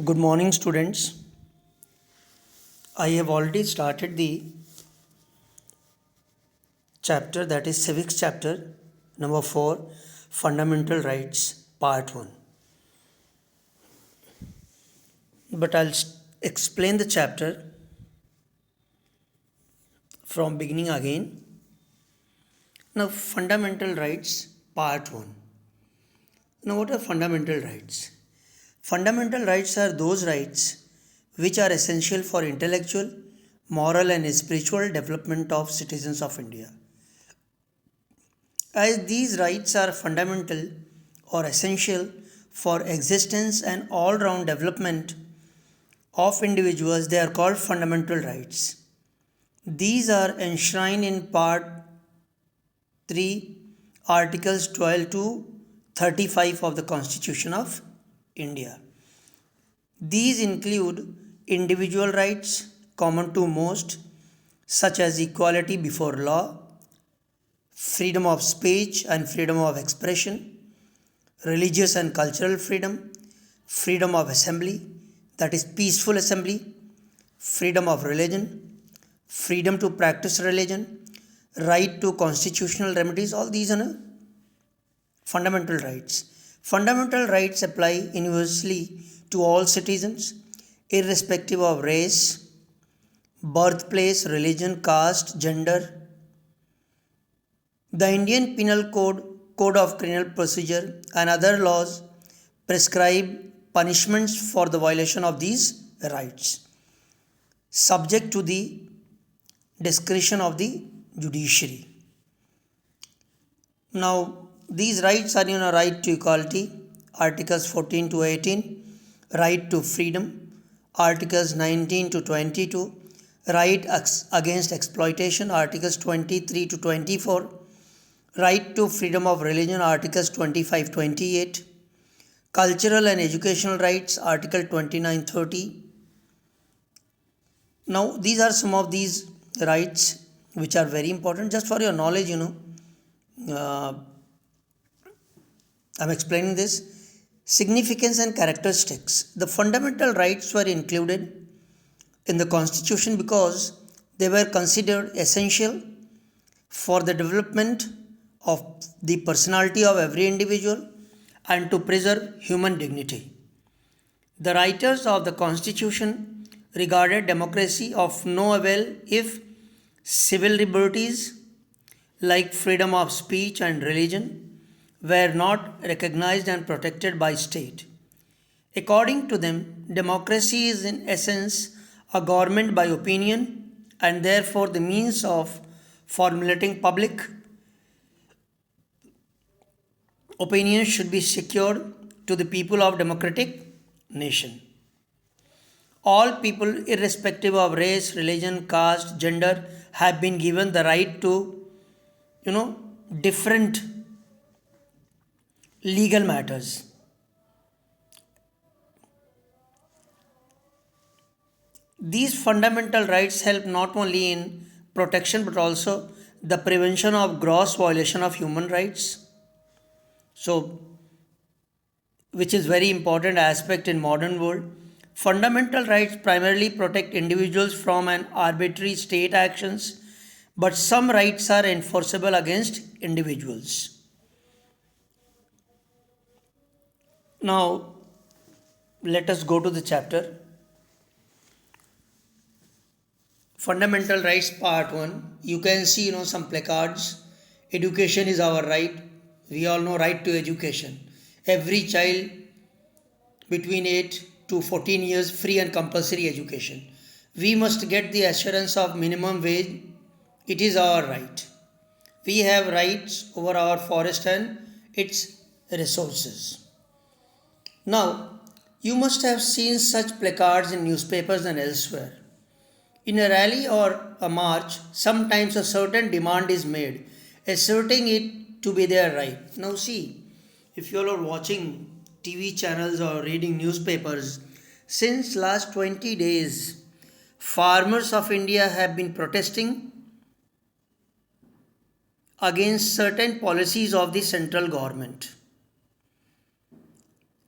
Good morning, students. I have already started the chapter, that is civics chapter number 4, fundamental rights, part 1. But I'll explain the chapter from beginning again. Now, fundamental rights, part 1. Now, what are fundamental rights? Fundamental rights are those rights which are essential for intellectual, moral, and spiritual development of citizens of India. As these rights are fundamental or essential for existence and all round development of individuals, they are called fundamental rights. These are enshrined in Part 3, Articles 12 to 35 of the Constitution of India. These include individual rights common to most, such as equality before law, freedom of speech and freedom of expression, religious and cultural freedom, freedom of assembly, that is peaceful assembly, freedom of religion, freedom to practice religion, right to constitutional remedies. All these are fundamental rights. Fundamental rights apply universally to all citizens, irrespective of race, birthplace, religion, caste, gender. The Indian Penal Code, Code of Criminal Procedure, and other laws prescribe punishments for the violation of these rights, subject to the discretion of the judiciary. Now, these rights are right to equality, Articles 14 to 18, right to freedom, Articles 19 to 22, right against exploitation, Articles 23 to 24, right to freedom of religion, Articles 25-28, cultural and educational rights, Article 29-30. Now, these are some of these rights which are very important. Just for your knowledge, I'm explaining this. Significance and characteristics. The fundamental rights were included in the Constitution because they were considered essential for the development of the personality of every individual and to preserve human dignity. The writers of the Constitution regarded democracy of no avail if civil liberties like freedom of speech and religion were not recognized and protected by state. According to them, democracy is in essence a government by opinion and therefore the means of formulating public opinion should be secured to the people of democratic nation. All people, irrespective of race, religion, caste, gender, have been given the right to, different legal matters. These fundamental rights help not only in protection but also the prevention of gross violation of human rights. So, which is very important aspect in modern world. Fundamental rights primarily protect individuals from an arbitrary state actions, but some rights are enforceable against individuals. Now, let us go to the chapter. Fundamental rights part 1. You can see some placards. Education is our right. We all know right to education. Every child between 8 to 14 years free and compulsory education. We must get the assurance of minimum wage. It is our right. We have rights over our forest and its resources. Now, you must have seen such placards in newspapers and elsewhere. In a rally or a march, sometimes a certain demand is made, asserting it to be their right. Now, see, if you all are watching TV channels or reading newspapers, since last 20 days, farmers of India have been protesting against certain policies of the central government.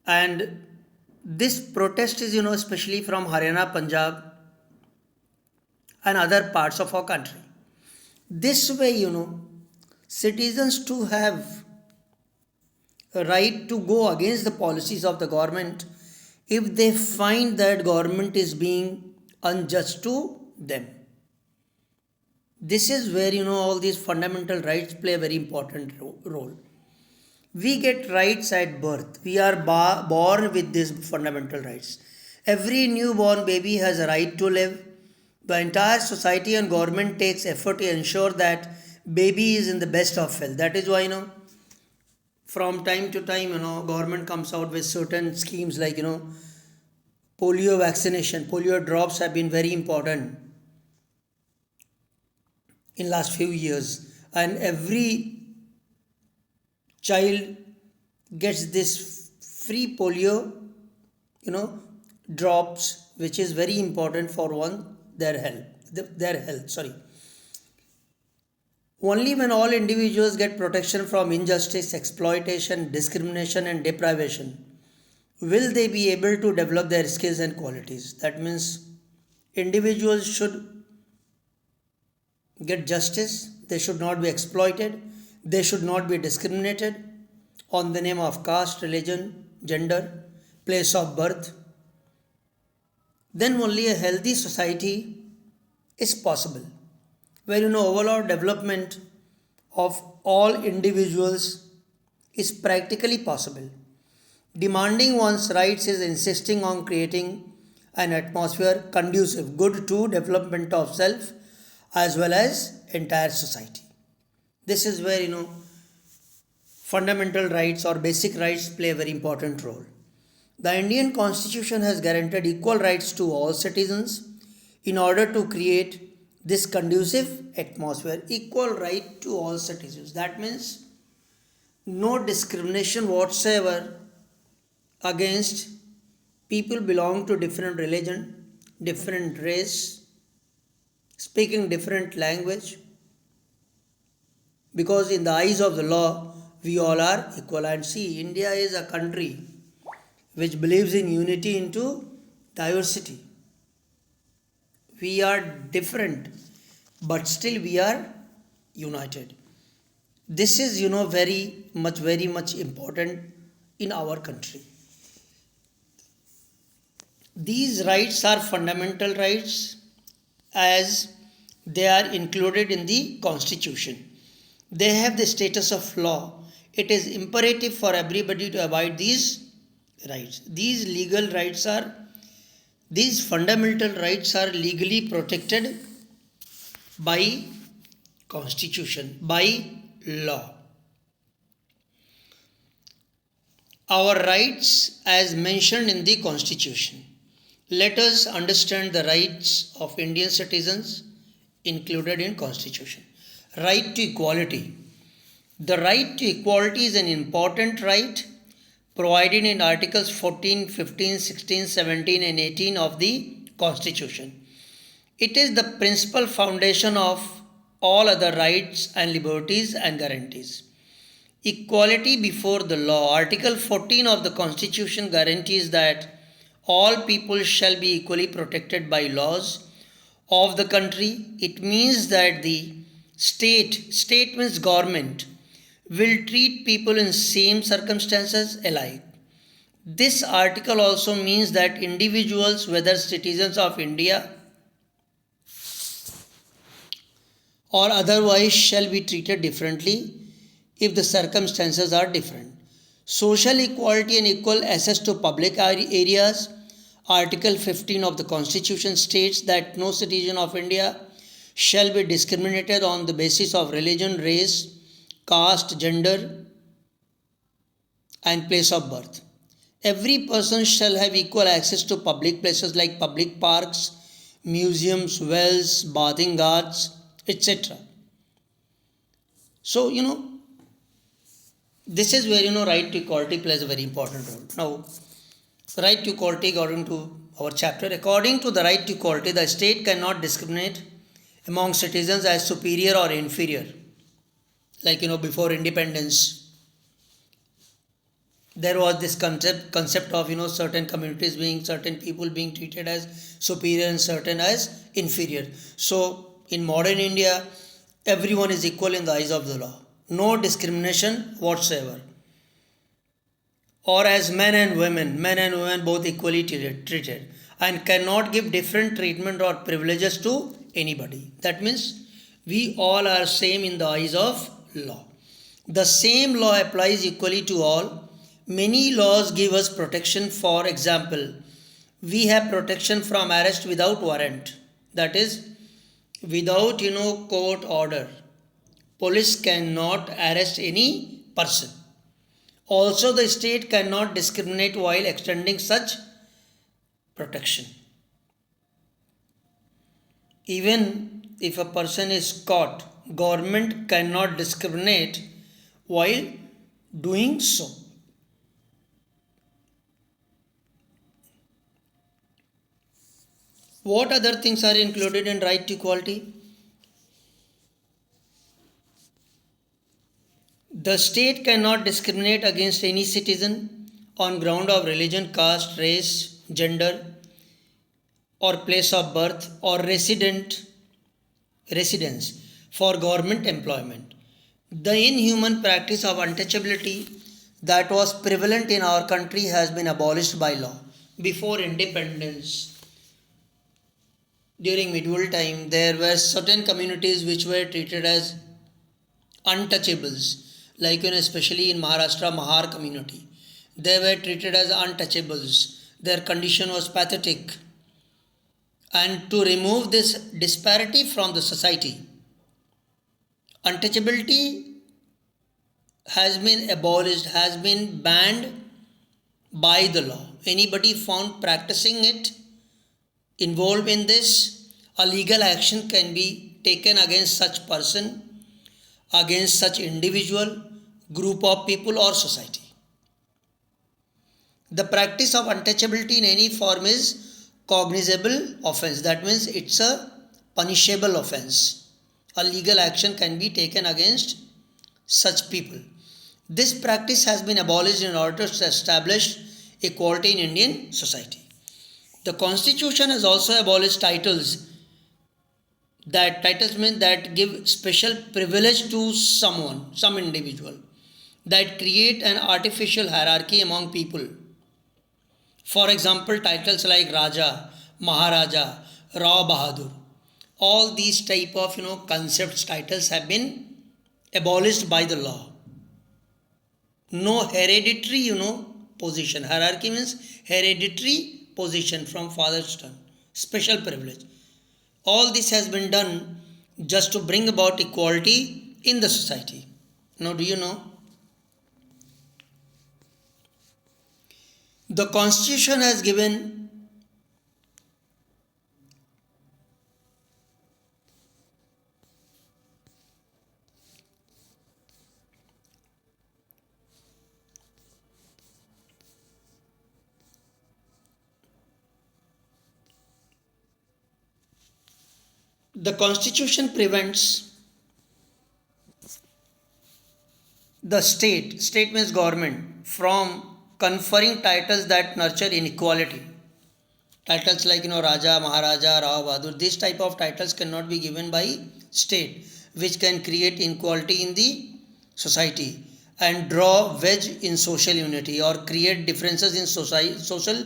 And This protest is, especially from Haryana, Punjab, and other parts of our country. This way, citizens to have a right to go against the policies of the government if they find that government is being unjust to them. This is where, all these fundamental rights play a very important role. We get rights at birth. We are born with these fundamental rights. Every newborn baby has a right to live. The entire society and government takes effort to ensure that baby is in the best of health. That is why, from time to time, government comes out with certain schemes like, polio vaccination. Polio drops have been very important in last few years. And every child gets this free polio, drops, which is very important for their health. Only when all individuals get protection from injustice, exploitation, discrimination, and deprivation will they be able to develop their skills and qualities. That means individuals should get justice, they should not be exploited, they should not be discriminated on the name of caste, religion, gender, place of birth. Then only a healthy society is possible, where overall development of all individuals is practically possible. Demanding one's rights is insisting on creating an atmosphere conducive, good to development of self as well as entire society. This is where fundamental rights or basic rights play a very important role. The Indian Constitution has guaranteed equal rights to all citizens in order to create this conducive atmosphere. Equal right to all citizens. That means no discrimination whatsoever against people belong to different religion, different race, speaking different language, because in the eyes of the law we all are equal. And see, India is a country which believes in unity into diversity. We are different, but still we are united. This is very much important in our country. These rights are fundamental rights as they are included in the Constitution. They have the status of law. It is imperative for everybody to abide these rights. These fundamental rights are legally protected by Constitution, by law. Our rights as mentioned in the Constitution. Let us understand the rights of Indian citizens included in Constitution. Right to equality. The right to equality is an important right provided in Articles 14, 15, 16, 17 and 18 of the Constitution. It is the principal foundation of all other rights and liberties and guarantees. Equality before the law. Article 14 of the Constitution guarantees that all people shall be equally protected by laws of the country. It means that the state means government, will treat people in same circumstances alike. This article also means that individuals, whether citizens of India or otherwise, shall be treated differently if the circumstances are different. Social equality and equal access to public areas. Article 15 of the Constitution states that no citizen of India shall be discriminated on the basis of religion, race, caste, gender, and place of birth. Every person shall have equal access to public places like public parks, museums, wells, bathing ghats, etc. So, this is where, right to equality plays a very important role. Now, right to equality, according to our chapter, according to the right to equality, the state cannot discriminate among citizens as superior or inferior. Like, before independence, there was this concept of certain communities being, certain people being treated as superior and certain as inferior. So in modern India, everyone is equal in the eyes of the law, no discrimination whatsoever, or as men and women both equally treated, and cannot give different treatment or privileges to anybody. That means we all are same in the eyes of law. The same law applies equally to all. Many laws give us protection. For example, we have protection from arrest without warrant, that is without court order. Police cannot arrest any person. Also, the state cannot discriminate while extending such protection. Even if a person is caught, government cannot discriminate while doing so. What other things are included in right to equality? The state cannot discriminate against any citizen on ground of religion, caste, race, gender, or place of birth, or residence for government employment. The inhuman practice of untouchability that was prevalent in our country has been abolished by law. Before independence, during medieval time, there were certain communities which were treated as untouchables, like especially in Maharashtra, Mahar community. They were treated as untouchables. Their condition was pathetic. And to remove this disparity from the society, untouchability has been abolished, has been banned by the law. Anybody found practicing it, involved in this, a legal action can be taken against such person, against such individual, group of people or society. The practice of untouchability in any form is cognizable offense. That means it's a punishable offense. A legal action can be taken against such people. This practice has been abolished in order to establish equality in Indian society. The Constitution has also abolished titles. That titles mean that give special privilege to someone, some individual, that create an artificial hierarchy among people. For example, titles like Raja, Maharaja, Rao Bahadur, all these type of concepts, titles have been abolished by the law. No hereditary position. Hierarchy means hereditary position from father to son, special privilege. All this has been done just to bring about equality in the society. Now, do you know? The Constitution has given the Constitution prevents the state means government, from conferring titles that nurture inequality. Titles like Raja, Maharaja, Rao Bahadur, these type of titles cannot be given by state, which can create inequality in the society and draw wedge in social unity or create differences in social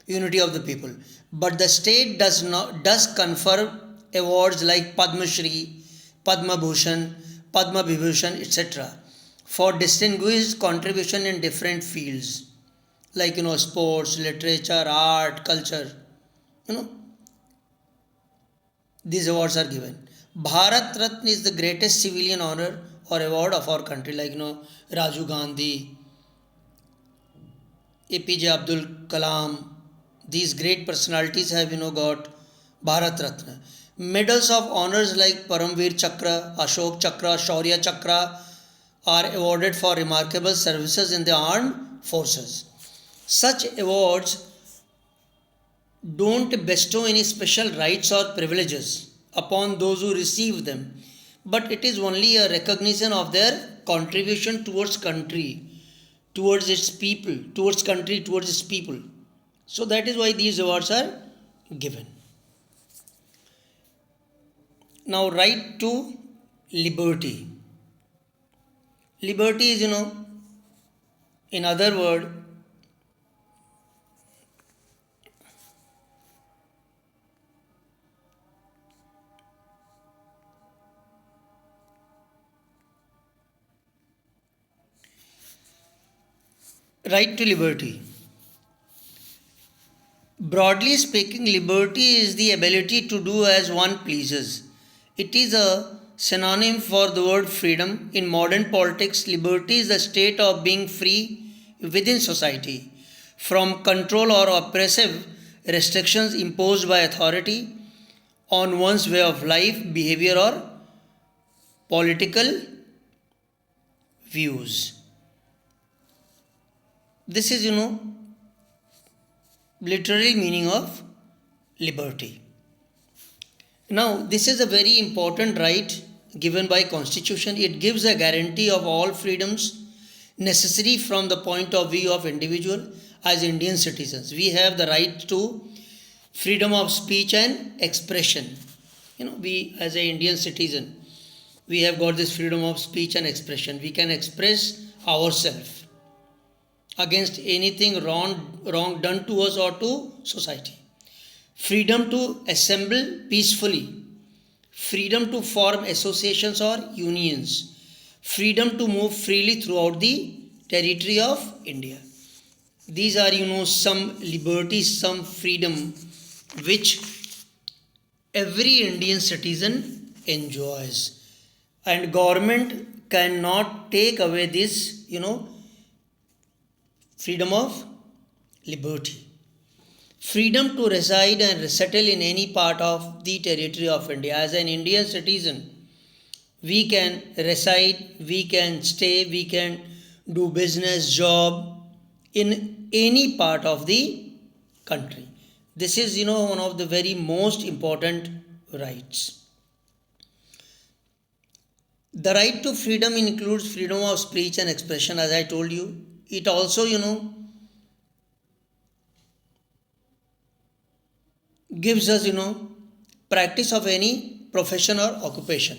unity of the people. But the state does confer awards like Padma Shri, Padma Bhushan, Padma Vibhushan, etc. for distinguished contribution in different fields like sports, literature, art, culture. These awards are given. Bharat Ratna is the greatest civilian honor or award of our country, like Rajiv Gandhi, APJ Abdul Kalam. These great personalities have got Bharat Ratna. Medals of honors like Paramveer Chakra, Ashok Chakra, Shaurya Chakra are awarded for remarkable services in the armed forces. Such awards don't bestow any special rights or privileges upon those who receive them, but it is only a recognition of their contribution towards country, towards its people, towards country, towards its people. So that is why these awards are given. Now, right to liberty. Liberty is, in other word, right to liberty. Broadly speaking, liberty is the ability to do as one pleases. It is a synonym for the word freedom. In modern politics, liberty is the state of being free within society from control or oppressive restrictions imposed by authority on one's way of life, behavior, or political views. This is, literary meaning of liberty. Now, this is a very important right given by Constitution. It gives a guarantee of all freedoms necessary from the point of view of individual as Indian citizens. We have the right to freedom of speech and expression. We as an Indian citizen, we have got this freedom of speech and expression. We can express ourselves against anything wrong done to us or to society. Freedom to assemble peacefully. Freedom to form associations or unions. Freedom to move freely throughout the territory of India. These are, some liberties, some freedom which every Indian citizen enjoys. And government cannot take away this, freedom of liberty. Freedom to reside and settle in any part of the territory of India. As an Indian citizen, we can reside, we can stay, we can do business, job in any part of the country. This is, one of the very most important rights. The right to freedom includes freedom of speech and expression, as I told you. It also, gives us, practice of any profession or occupation.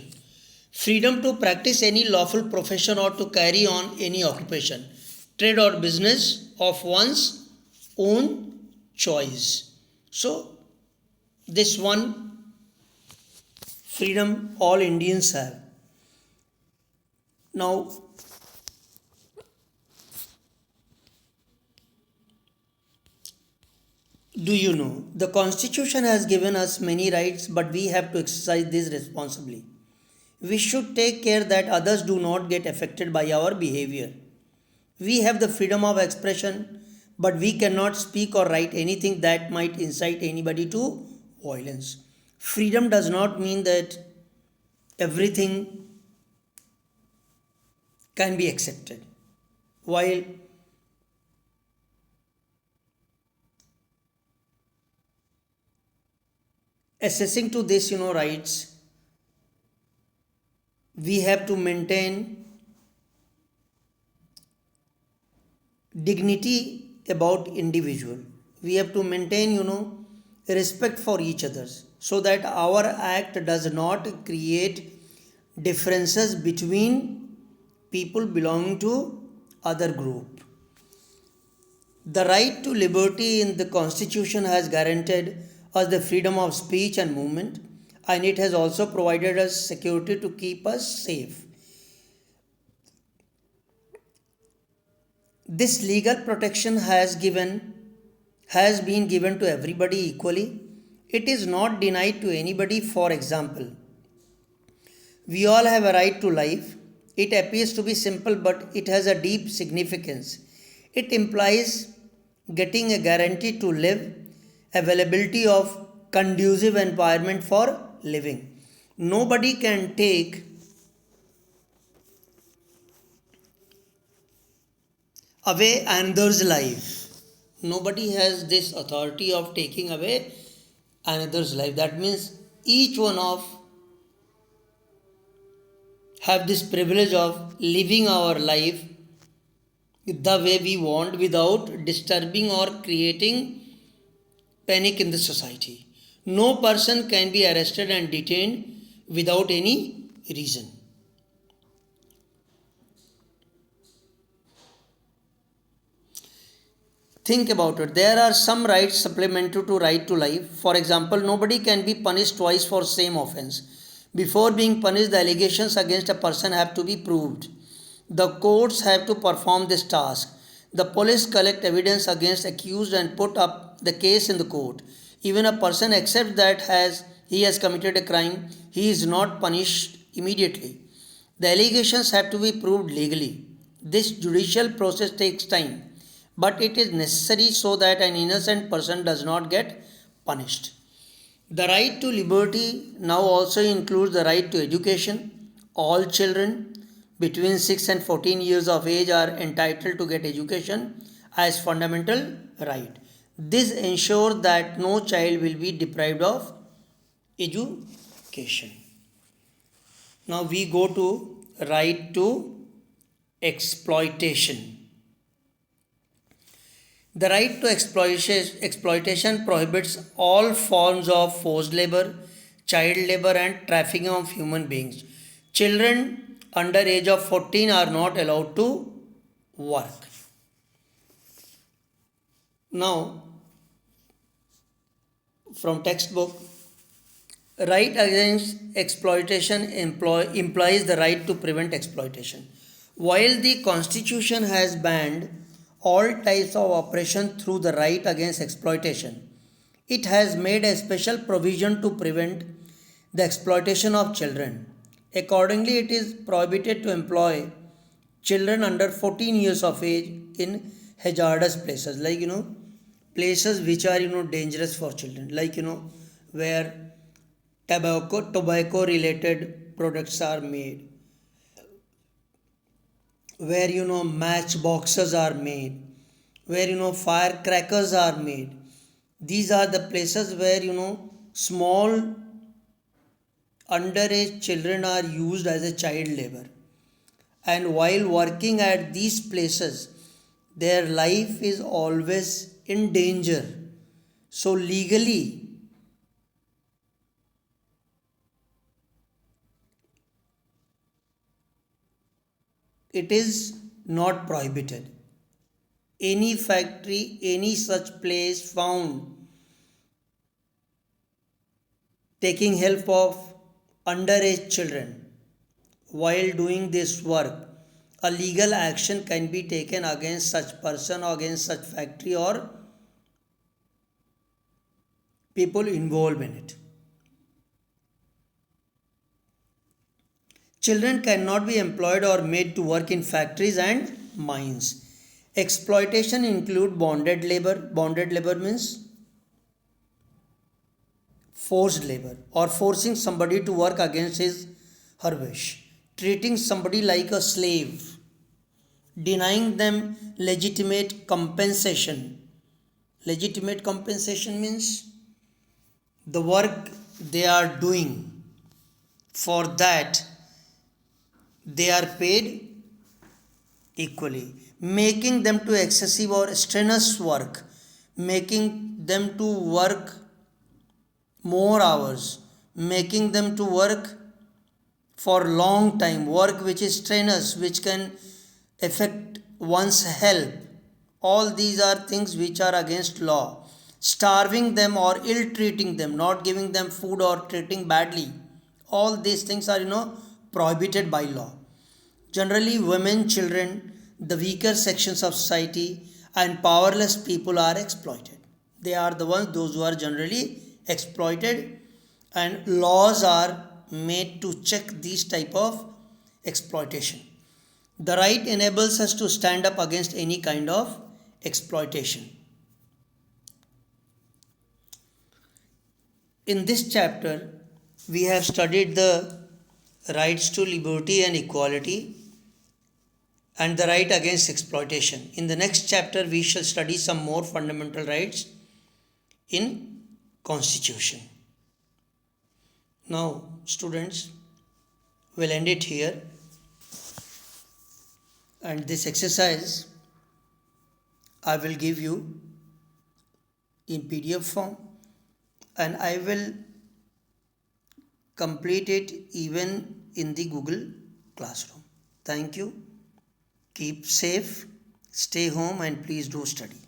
Freedom to practice any lawful profession or to carry on any occupation, trade or business of one's own choice. So, this one freedom all Indians have. Now, do you know the Constitution has given us many rights, but we have to exercise these responsibly. We should take care that others do not get affected by our behavior. We have the freedom of expression, but we cannot speak or write anything that might incite anybody to violence. Freedom does not mean that everything can be accepted. While assessing to this, rights, we have to maintain dignity about individual. We have to maintain, respect for each others so that our act does not create differences between people belonging to other group. The right to liberty in the Constitution has guaranteed us the freedom of speech and movement, and it has also provided us security to keep us safe. This legal protection has been given to everybody equally. It is not denied to anybody. For example, we all have a right to life. It appears to be simple, but it has a deep significance. It implies getting a guarantee to live, availability of conducive environment for living. Nobody can take away another's life. Nobody has this authority of taking away another's life. That means each one of have this privilege of living our life the way we want without disturbing or creating panic in the society. No person can be arrested and detained without any reason. Think about it. There are some rights supplementary to right to life. For example, nobody can be punished twice for same offense. Before being punished, the allegations against a person have to be proved. The courts have to perform this task. The police collect evidence against accused and put up the case in the court. Even a person accepts that he has committed a crime, he is not punished immediately. The allegations have to be proved legally. This judicial process takes time, but it is necessary so that an innocent person does not get punished. The right to liberty now also includes the right to education. All children between 6 and 14 years of age are entitled to get education as fundamental right. This ensures that no child will be deprived of education. Now we go to right to exploitation. The right to exploitation prohibits all forms of forced labor, child labor, and trafficking of human beings. Children under age of 14 are not allowed to work. Now, from textbook, right against exploitation implies the right to prevent exploitation. While the Constitution has banned all types of oppression through the right against exploitation, it has made a special provision to prevent the exploitation of children. Accordingly, it is prohibited to employ children under 14 years of age in hazardous places, like places which are dangerous for children, like where tobacco related products are made, where matchboxes are made, where firecrackers are made. These are the places where small underage children are used as a child labor, and while working at these places their life is always in danger. So legally it is not prohibited. Any factory, any such place found taking help of underage children while doing this work, a legal action can be taken against such person or against such factory or people involved in it. Children cannot be employed or made to work in factories and mines. Exploitation include bonded labor. Bonded labor means forced labor or forcing somebody to work against his her wish, treating somebody like a slave, denying them legitimate compensation. Legitimate compensation means the work they are doing, for that they are paid equally, making them to excessive or strenuous work, making them to work more hours, making them to work for long time, work which is strenuous, which can affect one's health. All these are things which are against law. Starving them or ill treating them, not giving them food or treating badly, all these things are prohibited by law. Generally, women, children, the weaker sections of society, and powerless people are exploited. They are the ones, those who are generally exploited, and laws are made to check these type of exploitation. The right enables us to stand up against any kind of exploitation. In this chapter, we have studied the rights to liberty and equality and the right against exploitation. In the next chapter, we shall study some more fundamental rights in Constitution. Now, students, we'll end it here. And this exercise I will give you in PDF form, and I will complete it even in the Google Classroom. Thank you. Keep safe, stay home, and please do study.